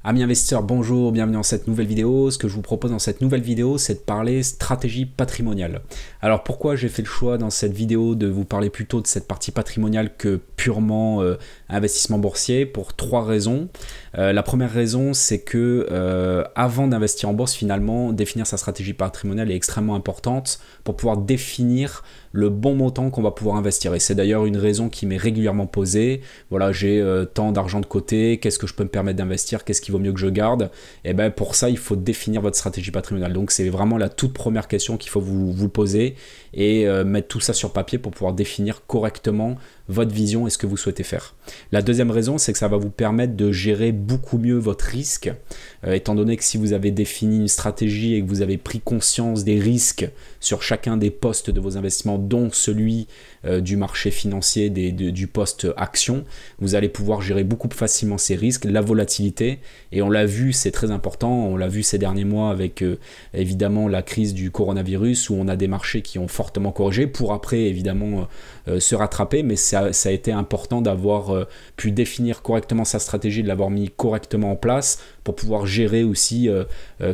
Amis investisseurs, bonjour, bienvenue dans cette nouvelle vidéo. Ce que je vous propose dans cette nouvelle vidéo, c'est de parler stratégie patrimoniale. Alors pourquoi j'ai fait le choix dans cette vidéo de vous parler plutôt de cette partie patrimoniale que purement investissement boursier? Pour trois raisons. La première raison, c'est que avant d'investir en bourse, finalement, définir sa stratégie patrimoniale est extrêmement importante pour pouvoir définir le bon montant qu'on va pouvoir investir. Et c'est d'ailleurs une raison qui m'est régulièrement posée. Voilà, j'ai tant d'argent de côté, qu'est-ce que je peux me permettre d'investir, qu'est-ce qui vaut mieux que je garde? Et bien pour ça, il faut définir votre stratégie patrimoniale. Donc c'est vraiment la toute première question qu'il faut vous poser et mettre tout ça sur papier pour pouvoir définir correctement votre vision et ce que vous souhaitez faire. La deuxième raison, c'est que ça va vous permettre de gérer beaucoup mieux votre risque, étant donné que si vous avez défini une stratégie et que vous avez pris conscience des risques sur chacun des postes de vos investissements, dont celui du marché financier, du poste action, vous allez pouvoir gérer beaucoup plus facilement ces risques, la volatilité, et on l'a vu, c'est très important, on l'a vu ces derniers mois avec évidemment la crise du coronavirus, où on a des marchés qui ont fortement corrigé, pour après évidemment se rattraper, mais ça a été important d'avoir pu définir correctement sa stratégie, de l'avoir mis correctement en place pour pouvoir gérer aussi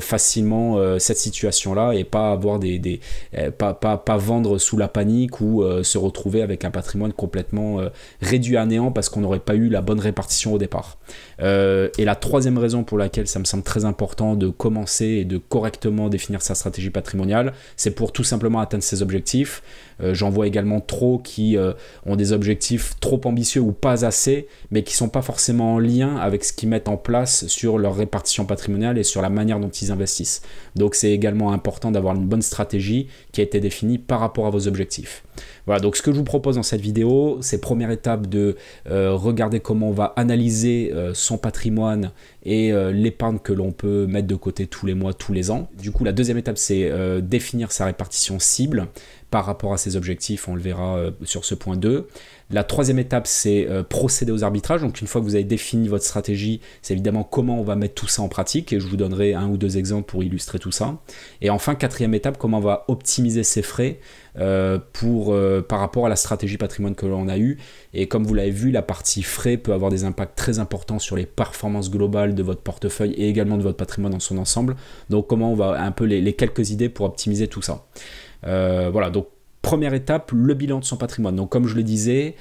facilement cette situation-là et pas avoir pas vendre sous la panique ou se retrouver avec un patrimoine complètement réduit à néant parce qu'on n'aurait pas eu la bonne répartition au départ. Et la troisième raison pour laquelle ça me semble très important de commencer et de correctement définir sa stratégie patrimoniale, c'est pour tout simplement atteindre ses objectifs. J'en vois également trop qui ont des objectifs trop ambitieux ou pas assez, mais qui ne sont pas forcément en lien avec ce qu'ils mettent en place sur leur répartition patrimoniale et sur la manière dont ils investissent. Donc c'est également important d'avoir une bonne stratégie qui a été définie par rapport à vos objectifs. Voilà, donc ce que je vous propose dans cette vidéo, c'est première étape de regarder comment on va analyser son patrimoine et l'épargne que l'on peut mettre de côté tous les mois, tous les ans. Du coup, la deuxième étape, c'est définir sa répartition cible par rapport à ses objectifs, on le verra sur ce point 2. La troisième étape, c'est procéder aux arbitrages. Donc une fois que vous avez défini votre stratégie, c'est évidemment comment on va mettre tout ça en pratique, et je vous donnerai un ou deux exemples pour illustrer tout ça. Et enfin, quatrième étape, comment on va optimiser ses frais par rapport à la stratégie patrimoine que l'on a eue. Et comme vous l'avez vu, la partie frais peut avoir des impacts très importants sur les performances globales de votre portefeuille et également de votre patrimoine dans son ensemble. Donc comment on va un peu les quelques idées pour optimiser tout ça. Voilà, donc première étape, le bilan de son patrimoine. Donc comme je le disais,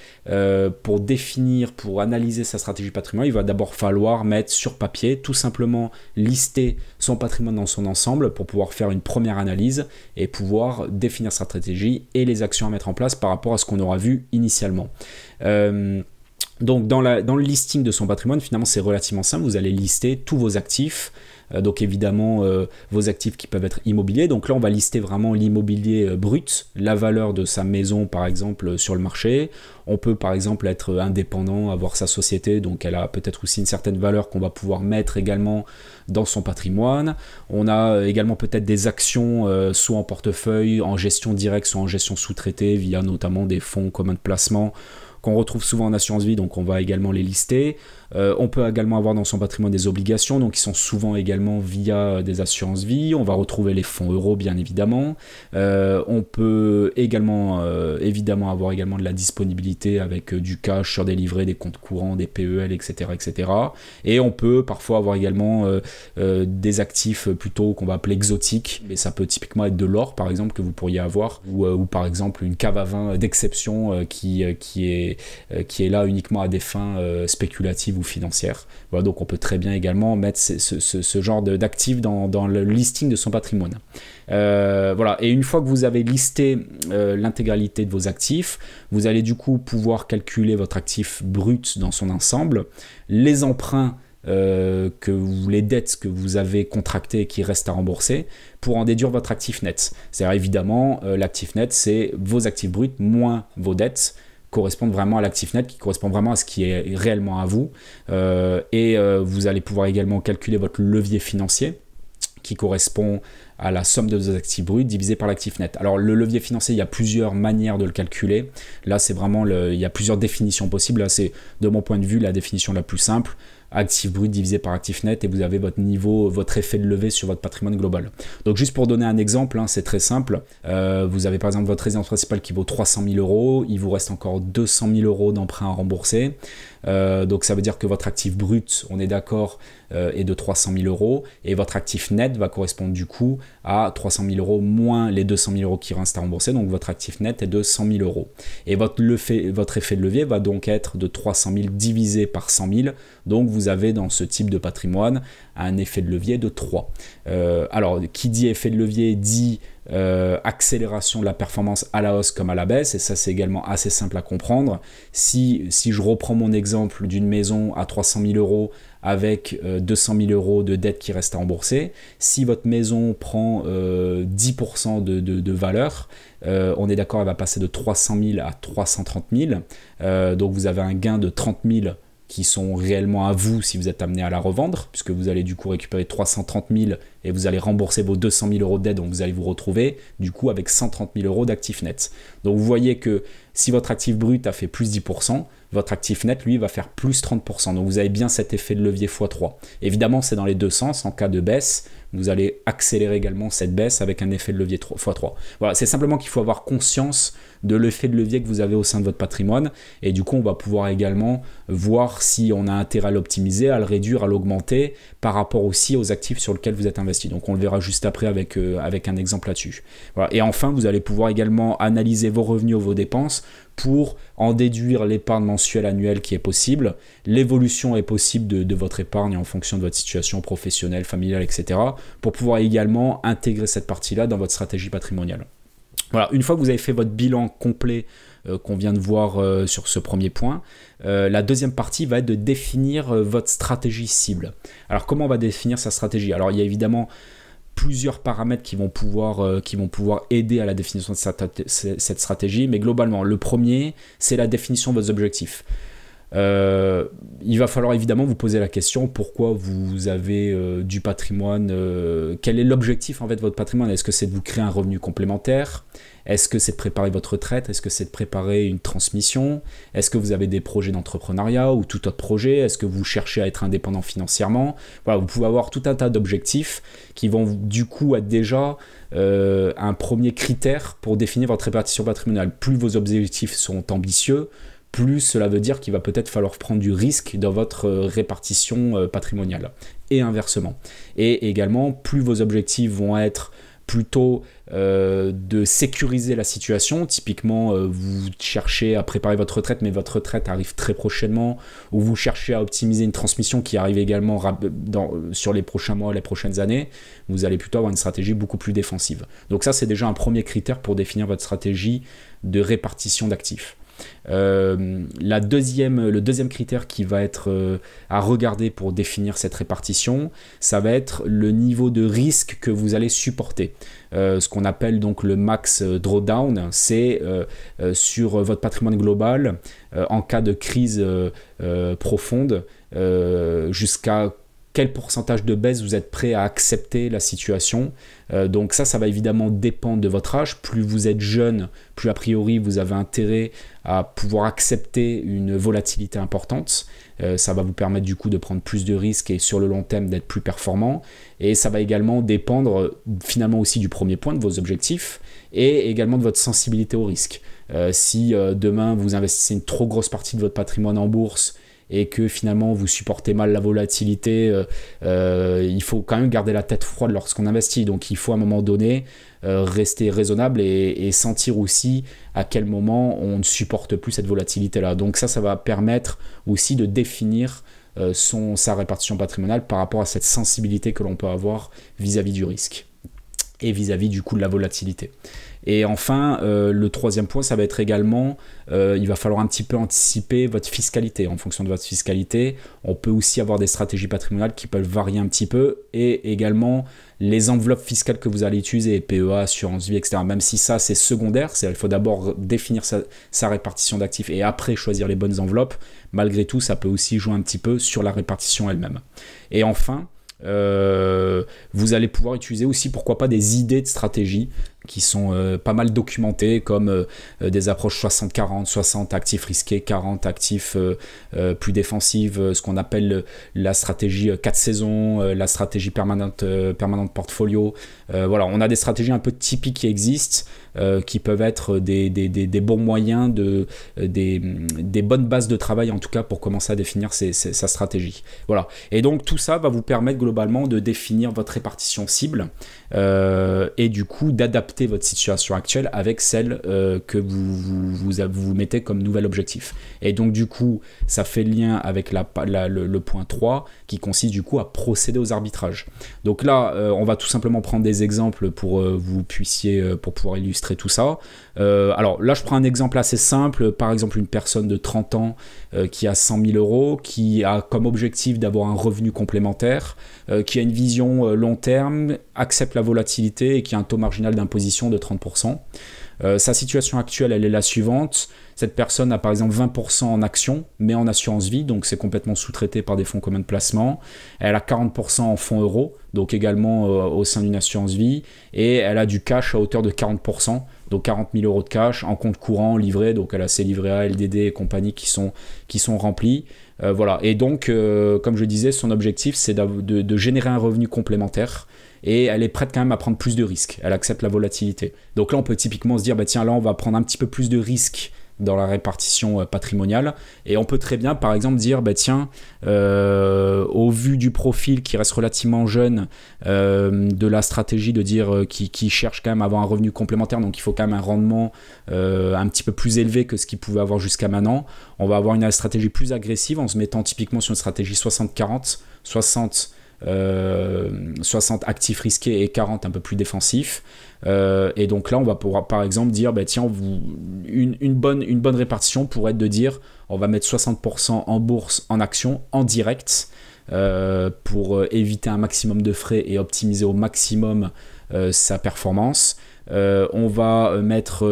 pour définir, pour analyser sa stratégie patrimoniale, il va d'abord falloir mettre sur papier, tout simplement lister son patrimoine dans son ensemble pour pouvoir faire une première analyse et pouvoir définir sa stratégie et les actions à mettre en place par rapport à ce qu'on aura vu initialement. Donc dans le listing de son patrimoine, finalement c'est relativement simple, vous allez lister tous vos actifs, donc évidemment vos actifs qui peuvent être immobiliers. Donc là on va lister vraiment l'immobilier brut, la valeur de sa maison par exemple sur le marché. On peut par exemple être indépendant, avoir sa société, donc elle a peut-être aussi une certaine valeur qu'on va pouvoir mettre également dans son patrimoine. On a également peut-être des actions soit en portefeuille, en gestion directe, soit en gestion sous-traitée via notamment des fonds communs de placement qu'on retrouve souvent en assurance vie, donc on va également les lister. On peut également avoir dans son patrimoine des obligations, donc qui sont souvent également via des assurances vie. On va retrouver les fonds euros, bien évidemment. On peut également, évidemment, avoir également de la disponibilité avec du cash sur des livrets, des comptes courants, des PEL, etc., etc. Et on peut parfois avoir également des actifs plutôt qu'on va appeler exotiques, mais ça peut typiquement être de l'or, par exemple, que vous pourriez avoir, ou par exemple une cave à vin d'exception qui est là uniquement à des fins spéculatives ou financières. Voilà, donc on peut très bien également mettre ce genre d'actifs dans le listing de son patrimoine. Voilà, et une fois que vous avez listé l'intégralité de vos actifs, vous allez du coup pouvoir calculer votre actif brut dans son ensemble, les emprunts les dettes que vous avez contractées et qui restent à rembourser pour en déduire votre actif net. C'est-à-dire évidemment l'actif net, c'est vos actifs bruts moins vos dettes correspondent vraiment à l'actif net, qui correspond vraiment à ce qui est réellement à vous. Vous allez pouvoir également calculer votre levier financier, qui correspond à la somme de vos actifs bruts divisé par l'actif net. Alors le levier financier, il y a plusieurs manières de le calculer. Là, c'est vraiment il y a plusieurs définitions possibles. Là, c'est de mon point de vue la définition la plus simple. Actif brut divisé par actif net, et vous avez votre niveau, votre effet de levée sur votre patrimoine global. Donc juste pour donner un exemple, hein, c'est très simple. Vous avez par exemple votre résidence principale qui vaut 300 000 €, il vous reste encore 200 000 € d'emprunt à rembourser. Donc ça veut dire que votre actif brut, on est d'accord, est de 300 000 euros, et votre actif net va correspondre du coup à 300 000 euros moins les 200 000 euros qui restent à rembourser, donc votre actif net est de 100 000 euros. Et votre effet de levier va donc être de 300 000 divisé par 100 000, donc vous avez dans ce type de patrimoine un effet de levier de 3. Alors, qui dit effet de levier dit accélération de la performance à la hausse comme à la baisse, et ça c'est également assez simple à comprendre. Si je reprends mon exemple d'une maison à 300 000 euros avec 200 000 euros de dette qui reste à rembourser, si votre maison prend 10% de valeur, on est d'accord, elle va passer de 300 000 à 330 000, donc vous avez un gain de 30 000 qui sont réellement à vous si vous êtes amené à la revendre, puisque vous allez du coup récupérer 330 000 et vous allez rembourser vos 200 000 euros de dette, donc vous allez vous retrouver du coup avec 130 000 euros d'actifs nets. Donc vous voyez que si votre actif brut a fait plus 10%, votre actif net, lui, va faire plus 30%. Donc vous avez bien cet effet de levier x3. Évidemment, c'est dans les deux sens. En cas de baisse, vous allez accélérer également cette baisse avec un effet de levier x3. Voilà, c'est simplement qu'il faut avoir conscience de l'effet de levier que vous avez au sein de votre patrimoine. Et du coup, on va pouvoir également voir si on a intérêt à l'optimiser, à le réduire, à l'augmenter par rapport aussi aux actifs sur lesquels vous êtes investi. Donc on le verra juste après avec un exemple là-dessus. Voilà. Et enfin, vous allez pouvoir également analyser vos revenus ou vos dépenses pour en déduire l'épargne mensuelle annuelle qui est possible. L'évolution est possible de votre épargne en fonction de votre situation professionnelle, familiale, etc. pour pouvoir également intégrer cette partie-là dans votre stratégie patrimoniale. Voilà, une fois que vous avez fait votre bilan complet qu'on vient de voir sur ce premier point, la deuxième partie va être de définir votre stratégie cible. Alors comment on va définir sa stratégie? Alors il y a évidemment plusieurs paramètres qui vont pouvoir aider à la définition de cette stratégie, mais globalement, le premier, c'est la définition de vos objectifs. Il va falloir évidemment vous poser la question pourquoi vous avez du patrimoine, quel est l'objectif en fait de votre patrimoine? Est-ce que c'est de vous créer un revenu complémentaire? Est-ce que c'est de préparer votre retraite? Est-ce que c'est de préparer une transmission? Est-ce que vous avez des projets d'entrepreneuriat ou tout autre projet? Est-ce que vous cherchez à être indépendant financièrement? Voilà, vous pouvez avoir tout un tas d'objectifs qui vont du coup être déjà un premier critère pour définir votre répartition patrimoniale. Plus vos objectifs sont ambitieux, plus cela veut dire qu'il va peut-être falloir prendre du risque dans votre répartition patrimoniale, et inversement. Et également, plus vos objectifs vont être plutôt de sécuriser la situation, typiquement vous cherchez à préparer votre retraite, mais votre retraite arrive très prochainement, ou vous cherchez à optimiser une transmission qui arrive également sur les prochains mois, les prochaines années, vous allez plutôt avoir une stratégie beaucoup plus défensive. Donc ça, c'est déjà un premier critère pour définir votre stratégie de répartition d'actifs. Le deuxième critère qui va être à regarder pour définir cette répartition, ça va être le niveau de risque que vous allez supporter. Ce qu'on appelle donc le max drawdown, c'est sur votre patrimoine global, en cas de crise profonde, jusqu'à quel pourcentage de baisse vous êtes prêt à accepter la situation. Donc ça va évidemment dépendre de votre âge. Plus vous êtes jeune, plus a priori vous avez intérêt à pouvoir accepter une volatilité importante. Ça va vous permettre du coup de prendre plus de risques et sur le long terme d'être plus performant. Et ça va également dépendre finalement aussi du premier point, de vos objectifs, et également de votre sensibilité au risque. Si demain vous investissez une trop grosse partie de votre patrimoine en bourse, et que finalement vous supportez mal la volatilité, il faut quand même garder la tête froide lorsqu'on investit. Donc il faut à un moment donné rester raisonnable et sentir aussi à quel moment on ne supporte plus cette volatilité-là. Donc ça va permettre aussi de définir sa répartition patrimoniale par rapport à cette sensibilité que l'on peut avoir vis-à-vis du risque et vis-à-vis du coût de la volatilité. Et enfin, le troisième point, ça va être également, il va falloir un petit peu anticiper votre fiscalité. En fonction de votre fiscalité, on peut aussi avoir des stratégies patrimoniales qui peuvent varier un petit peu, et également les enveloppes fiscales que vous allez utiliser, PEA, assurance vie, etc. Même si ça, c'est secondaire, il faut d'abord définir sa répartition d'actifs et après choisir les bonnes enveloppes. Malgré tout, ça peut aussi jouer un petit peu sur la répartition elle-même. Et enfin, vous allez pouvoir utiliser aussi, pourquoi pas, des idées de stratégie pas mal documentés, comme des approches 60-40, 60 actifs risqués, 40 actifs plus défensifs, ce qu'on appelle la stratégie 4 saisons, la stratégie permanente portfolio. Voilà, on a des stratégies un peu typiques qui existent, qui peuvent être des bons moyens, des bonnes bases de travail en tout cas pour commencer à définir sa stratégie. Voilà. Et donc tout ça va vous permettre globalement de définir votre répartition cible et du coup d'adapter votre situation actuelle avec celle que vous mettez comme nouvel objectif. Et donc du coup ça fait lien avec le point 3 qui consiste du coup à procéder aux arbitrages. Donc là on va tout simplement prendre des exemples pour pour pouvoir illustrer tout ça. Alors là je prends un exemple assez simple, par exemple une personne de 30 ans qui a 100 000 euros, qui a comme objectif d'avoir un revenu complémentaire, qui a une vision long terme, accepte la volatilité et qui a un taux marginal d'imposition de 30%. Sa situation actuelle, elle est la suivante. Cette personne a par exemple 20% en actions, mais en assurance vie, donc c'est complètement sous-traité par des fonds communs de placement. Elle a 40% en fonds euros, donc également au sein d'une assurance vie, et elle a du cash à hauteur de 40%, donc 40 000 euros de cash en compte courant, livré, donc elle a ses livrets A, LDD et compagnie qui sont remplis. Voilà. Et donc, comme je disais, son objectif, c'est de générer un revenu complémentaire. Et elle est prête quand même à prendre plus de risques. Elle accepte la volatilité. Donc là, on peut typiquement se dire, bah tiens, là, on va prendre un petit peu plus de risques dans la répartition patrimoniale. Et on peut très bien, par exemple, dire, bah tiens, au vu du profil qui reste relativement jeune, de la stratégie de dire qui cherche quand même à avoir un revenu complémentaire, donc il faut quand même un rendement un petit peu plus élevé que ce qu'il pouvait avoir jusqu'à maintenant. On va avoir une stratégie plus agressive en se mettant typiquement sur une stratégie 60-40, 60 actifs risqués et 40 un peu plus défensifs. Et donc là, on va pouvoir par exemple dire, bah, tiens, une bonne répartition pourrait être de dire, on va mettre 60% en bourse, en actions, en direct, pour éviter un maximum de frais et optimiser au maximum sa performance. On va mettre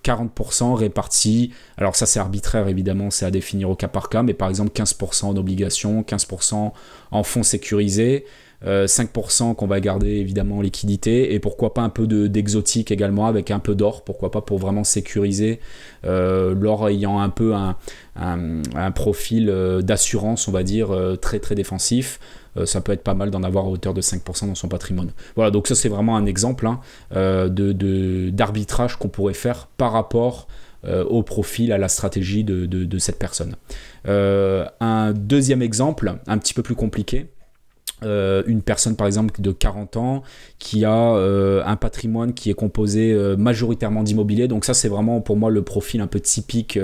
40% répartis, alors ça c'est arbitraire évidemment, c'est à définir au cas par cas, mais par exemple 15% en obligations, 15% en fonds sécurisés, 5% qu'on va garder évidemment en liquidité, et pourquoi pas un peu d'exotique également avec un peu d'or, pourquoi pas, pour vraiment sécuriser, l'or ayant un peu un profil d'assurance, on va dire, très très défensif. Ça peut être pas mal d'en avoir à hauteur de 5% dans son patrimoine. Voilà, donc ça c'est vraiment un exemple d'arbitrage qu'on pourrait faire par rapport au profil, à la stratégie de cette personne. Un deuxième exemple, un petit peu plus compliqué, une personne par exemple de 40 ans qui a un patrimoine qui est composé majoritairement d'immobilier. Donc ça c'est vraiment pour moi le profil un peu typique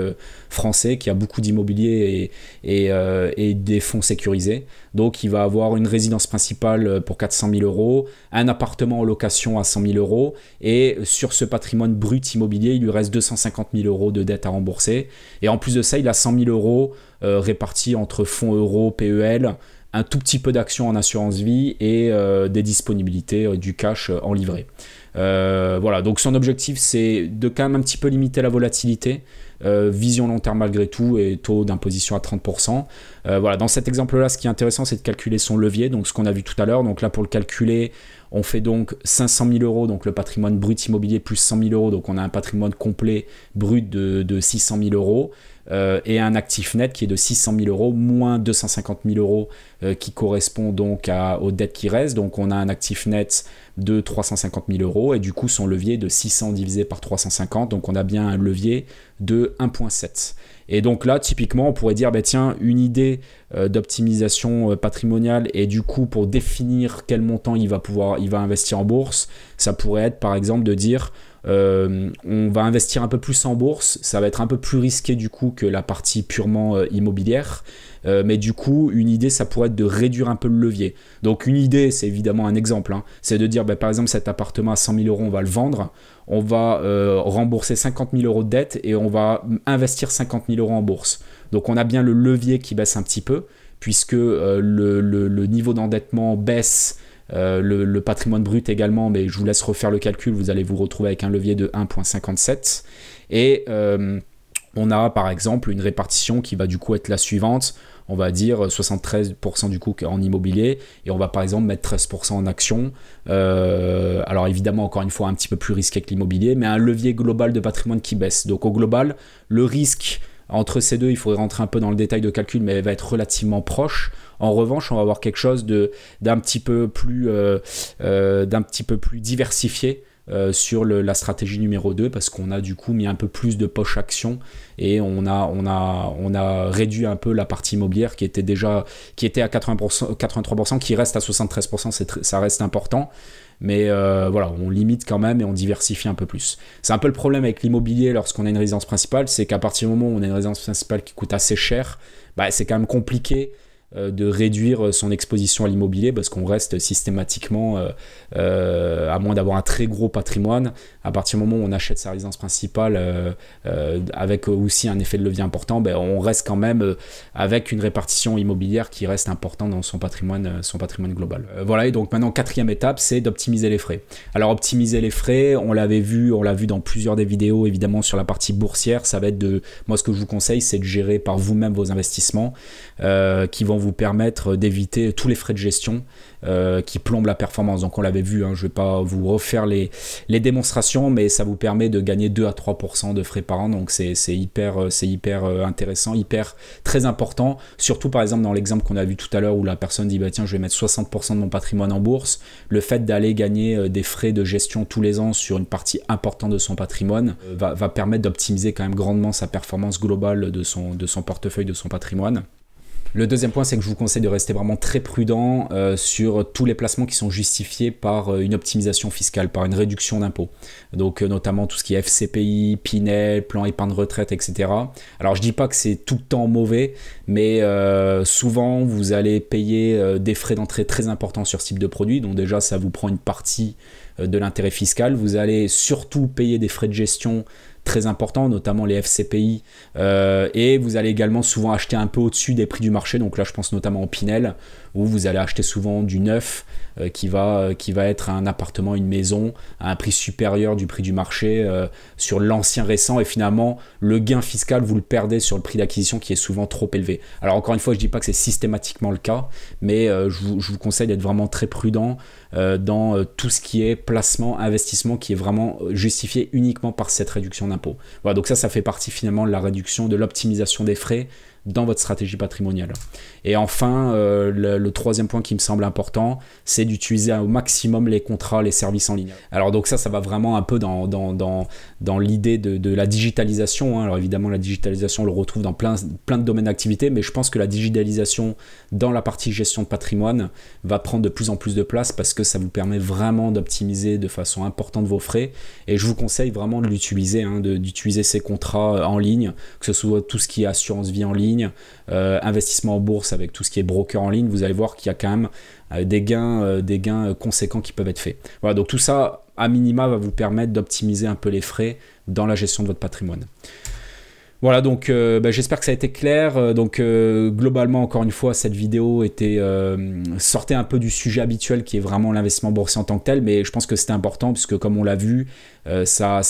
français, qui a beaucoup d'immobilier et des fonds sécurisés. Donc il va avoir une résidence principale pour 400 000 euros, un appartement en location à 100 000 euros, et sur ce patrimoine brut immobilier il lui reste 250 000 euros de dette à rembourser. Et en plus de ça il a 100 000 euros répartis entre fonds euros, PEL, un tout petit peu d'actions en assurance vie et des disponibilités, du cash en livret. Voilà, donc son objectif c'est de quand même un petit peu limiter la volatilité, vision long terme malgré tout, et taux d'imposition à 30%. Voilà, dans cet exemple là, ce qui est intéressant c'est de calculer son levier, donc ce qu'on a vu tout à l'heure. Donc là pour le calculer, on fait donc 500 000 euros, donc le patrimoine brut immobilier plus 100 000 euros, donc on a un patrimoine complet brut de 600 000 euros. Et un actif net qui est de 600 000 euros moins 250 000 euros qui correspond donc aux dettes qui restent. Donc on a un actif net de 350 000 euros et du coup son levier de 600 divisé par 350, donc on a bien un levier de 1,7. Et donc là typiquement on pourrait dire, bah, tiens, une idée d'optimisation patrimoniale, et du coup pour définir quel montant il va investir en bourse, ça pourrait être par exemple de dire, on va investir un peu plus en bourse, ça va être un peu plus risqué du coup que la partie purement immobilière, mais du coup une idée ça pourrait être de réduire un peu le levier. Donc une idée, c'est évidemment un exemple, c'est de dire, bah, par exemple cet appartement à 100 000 euros on va le vendre, on va rembourser 50 000 euros de dette et on va investir 50 000 euros en bourse. Donc on a bien le levier qui baisse un petit peu, puisque le niveau d'endettement baisse, le patrimoine brut également, mais je vous laisse refaire le calcul, vous allez vous retrouver avec un levier de 1,57. Et on a par exemple une répartition qui va du coup être la suivante. on va dire 73% du coup en immobilier, et on va par exemple mettre 13% en actions. Alors évidemment, encore une fois, un petit peu plus risqué que l'immobilier, mais un levier global de patrimoine qui baisse. Donc au global, le risque entre ces deux, il faudrait rentrer un peu dans le détail de calcul, mais elle va être relativement proche. En revanche, on va avoir quelque chose d'un petit peu plus diversifié sur la stratégie numéro 2, parce qu'on a du coup mis un peu plus de poche action, et on a réduit un peu la partie immobilière qui était à 83%, qui reste à 73%, ça reste important. Mais voilà, on limite quand même et on diversifie un peu plus. C'est un peu le problème avec l'immobilier lorsqu'on a une résidence principale, c'est qu'à partir du moment où on a une résidence principale qui coûte assez cher, bah, c'est quand même compliqué de réduire son exposition à l'immobilier, parce qu'on reste systématiquement, à moins d'avoir un très gros patrimoine, à partir du moment où on achète sa résidence principale avec aussi un effet de levier important, ben, on reste quand même avec une répartition immobilière qui reste importante dans son patrimoine global. Voilà, et donc maintenant, quatrième étape, c'est d'optimiser les frais. Alors optimiser les frais, on l'a vu dans plusieurs des vidéos, évidemment sur la partie boursière, ça va être moi ce que je vous conseille, c'est de gérer par vous-même vos investissements qui vont vous permettre d'éviter tous les frais de gestion qui plombent la performance. Donc on l'avait vu, hein, je ne vais pas vous refaire les démonstrations, mais ça vous permet de gagner 2 à 3% de frais par an, donc c'est hyper intéressant, très important, surtout par exemple dans l'exemple qu'on a vu tout à l'heure où la personne dit bah tiens, je vais mettre 60% de mon patrimoine en bourse. Le fait d'aller gagner des frais de gestion tous les ans sur une partie importante de son patrimoine va permettre d'optimiser quand même grandement sa performance globale de son portefeuille, de son patrimoine. Le deuxième point, c'est que je vous conseille de rester vraiment très prudent sur tous les placements qui sont justifiés par une optimisation fiscale, par une réduction d'impôts. Donc notamment tout ce qui est FCPI, Pinel, plan épargne retraite, etc. Alors je dis pas que c'est tout le temps mauvais, mais souvent vous allez payer des frais d'entrée très importants sur ce type de produit. Donc déjà ça vous prend une partie de l'intérêt fiscal. Vous allez surtout payer des frais de gestion très importants, notamment les FCPI, et vous allez également souvent acheter un peu au-dessus des prix du marché. Donc là je pense notamment au Pinel, où vous allez acheter souvent du neuf qui va être un appartement, une maison à un prix supérieur du prix du marché sur l'ancien récent, et finalement le gain fiscal vous le perdez sur le prix d'acquisition qui est souvent trop élevé. Alors encore une fois, je dis pas que c'est systématiquement le cas, mais je vous conseille d'être vraiment très prudent dans tout ce qui est placement, investissement qui est vraiment justifié uniquement par cette réduction d'impôt. Voilà, donc ça fait partie finalement de la réduction, de l'optimisation des frais dans votre stratégie patrimoniale. Et enfin, le troisième point qui me semble important, c'est d'utiliser au maximum les contrats, les services en ligne. Alors donc ça va vraiment un peu dans l'idée de la digitalisation, hein. Alors évidemment, la digitalisation, on le retrouve dans plein de domaines d'activité, mais je pense que la digitalisation dans la partie gestion de patrimoine va prendre de plus en plus de place, parce que ça vous permet vraiment d'optimiser de façon importante vos frais. Et je vous conseille vraiment de l'utiliser, hein, d'utiliser ces contrats en ligne, que ce soit tout ce qui est assurance vie en ligne, investissement en bourse avec tout ce qui est broker en ligne. Vous allez voir qu'il y a quand même des gains conséquents qui peuvent être faits. Voilà, donc tout ça à minima va vous permettre d'optimiser un peu les frais dans la gestion de votre patrimoine. Voilà, donc j'espère que ça a été clair. Donc globalement, encore une fois, cette vidéo sortait un peu du sujet habituel qui est vraiment l'investissement boursier en tant que tel, mais je pense que c'était important puisque, comme on l'a vu, ça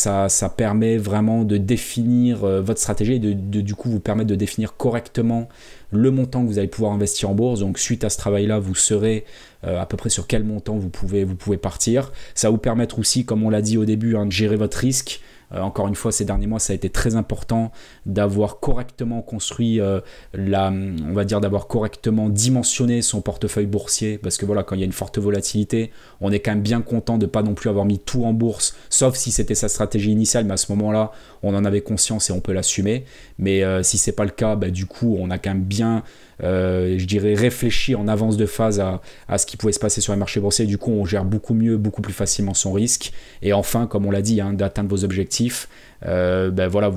permet vraiment de définir votre stratégie et du coup vous permettre de définir correctement le montant que vous allez pouvoir investir en bourse. Donc suite à ce travail-là, vous saurez à peu près sur quel montant vous pouvez partir. Ça va vous permettre aussi, comme on l'a dit au début, hein, de gérer votre risque. Encore une fois, ces derniers mois, ça a été très important d'avoir correctement construit, on va dire d'avoir correctement dimensionné son portefeuille boursier, parce que voilà, quand il y a une forte volatilité, on est quand même bien content de ne pas non plus avoir mis tout en bourse, sauf si c'était sa stratégie initiale, mais à ce moment-là, on en avait conscience et on peut l'assumer. Mais si c'est pas le cas, du coup, on a quand même bien, je dirais, réfléchi en avance de phase à ce qui pouvait se passer sur les marchés boursiers. Du coup, on gère beaucoup mieux, beaucoup plus facilement son risque. Et enfin, comme on l'a dit, hein, d'atteindre vos objectifs. Voilà,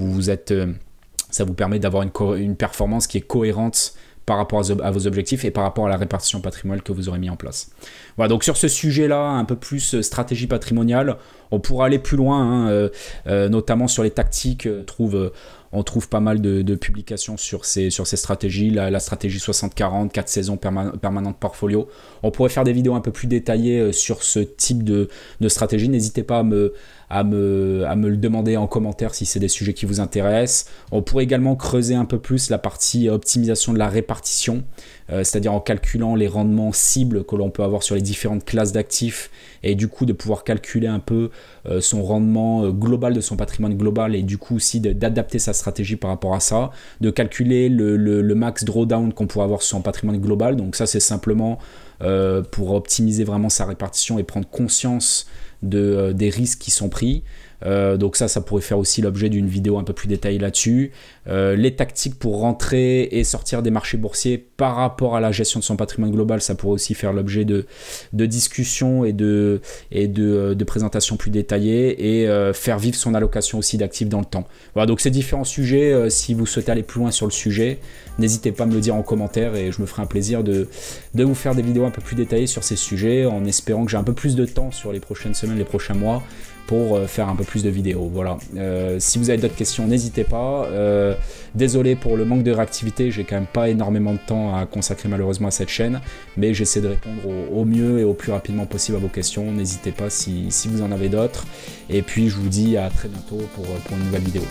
ça vous permet d'avoir une performance qui est cohérente par rapport à vos objectifs et par rapport à la répartition patrimoniale que vous aurez mis en place. Voilà, donc sur ce sujet-là, un peu plus stratégie patrimoniale, on pourra aller plus loin, hein, notamment sur les tactiques. On trouve on trouve pas mal de publications sur ces stratégies, la stratégie 60-40, 4 saisons permanentes portfolio. On pourrait faire des vidéos un peu plus détaillées sur ce type de stratégie. N'hésitez pas à me le demander en commentaire si c'est des sujets qui vous intéressent. On pourrait également creuser un peu plus la partie optimisation de la répartition, c'est-à-dire en calculant les rendements cibles que l'on peut avoir sur les différentes classes d'actifs et du coup de pouvoir calculer un peu son rendement global de son patrimoine global et du coup aussi d'adapter sa stratégie par rapport à ça, de calculer le max drawdown qu'on pourrait avoir sur son patrimoine global. Donc ça c'est simplement pour optimiser vraiment sa répartition et prendre conscience des risques qui sont pris. Donc ça pourrait faire aussi l'objet d'une vidéo un peu plus détaillée là-dessus. Les tactiques pour rentrer et sortir des marchés boursiers par rapport à la gestion de son patrimoine global, ça pourrait aussi faire l'objet de discussions et de présentations plus détaillées et faire vivre son allocation aussi d'actifs dans le temps. Voilà, donc ces différents sujets, si vous souhaitez aller plus loin sur le sujet, n'hésitez pas à me le dire en commentaire et je me ferai un plaisir de vous faire des vidéos un peu plus détaillées sur ces sujets en espérant que j'ai un peu plus de temps sur les prochaines semaines, les prochains mois pour faire un peu plus de vidéos. Voilà. Si vous avez d'autres questions, n'hésitez pas. Désolé pour le manque de réactivité, j'ai quand même pas énormément de temps à consacrer malheureusement à cette chaîne, mais j'essaie de répondre au mieux et au plus rapidement possible à vos questions. N'hésitez pas si vous en avez d'autres. Et puis je vous dis à très bientôt pour une nouvelle vidéo.